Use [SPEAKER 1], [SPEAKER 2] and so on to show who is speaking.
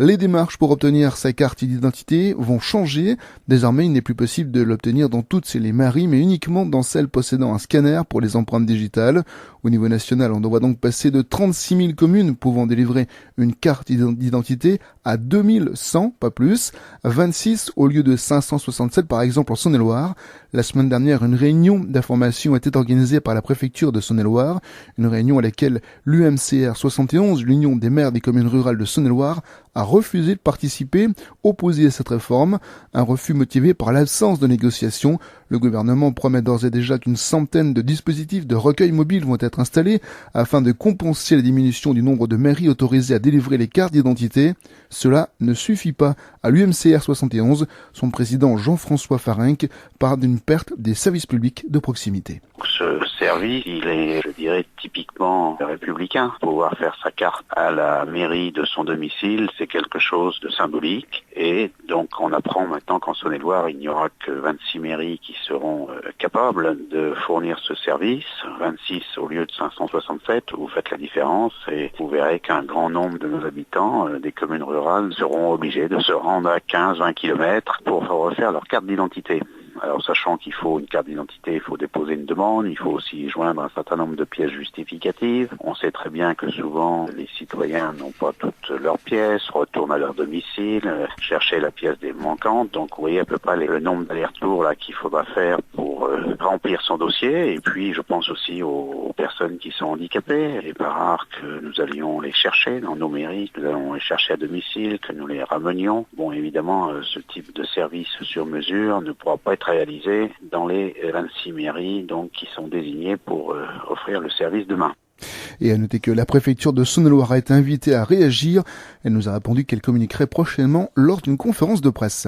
[SPEAKER 1] Les démarches pour obtenir sa carte d'identité vont changer. Désormais, il n'est plus possible de l'obtenir dans toutes les mairies, mais uniquement dans celles possédant un scanner pour les empreintes digitales. Au niveau national, on doit donc passer de 36 000 communes pouvant délivrer une carte d'identité à 2100, pas plus. 26 au lieu de 567 par exemple en Saône-et-Loire. La semaine dernière, une réunion d'information était organisée par la préfecture de Saône-et-Loire. Une réunion à laquelle l'UMCR 71, l'Union des maires des communes rurales de Saône-et-Loire, a refusé de participer, opposé à cette réforme. Un refus motivé par l'absence de négociation. Le gouvernement promet d'ores et déjà qu'une centaine de dispositifs de recueil mobile vont être installés afin de compenser la diminution du nombre de mairies autorisées à délivrer les cartes d'identité. Cela ne suffit pas. À l'UMCR 71, son président Jean-François Farenc parle d'une perte des services publics de proximité.
[SPEAKER 2] Ce service, il est, je dirais, typiquement républicain. Pouvoir faire sa carte à la mairie de son domicile, c'est quelque chose de symbolique. Et donc, on apprend maintenant qu'en Saône-et-Loire, il n'y aura que 26 mairies qui seront capables de fournir ce service. 26 au lieu de 567, vous faites la différence et vous verrez qu'un grand nombre de nos habitants des communes rurales seront obligés de se rendre à 15-20 km pour refaire leur carte d'identité. Alors, sachant qu'il faut une carte d'identité, il faut déposer une demande, il faut aussi joindre un certain nombre de pièces justificatives. On sait très bien que souvent, les citoyens n'ont pas toutes leurs pièces, retournent à leur domicile, chercher la pièce des manquantes. Donc, vous voyez à peu près le nombre d'allers-retours là qu'il faudra faire pour remplir son dossier. Et puis, je pense aussi aux personnes qui sont handicapées. Il n'est pas rare que nous allions les chercher dans nos mairies, que nous allons les chercher à domicile, que nous les ramenions. Bon, évidemment, ce type de service sur mesure ne pourra pas être réalisé dans les 26 mairies donc, qui sont désignées pour offrir le service demain.
[SPEAKER 1] Et à noter que la préfecture de Saône-et-Loire a été invitée à réagir. Elle nous a répondu qu'elle communiquerait prochainement lors d'une conférence de presse.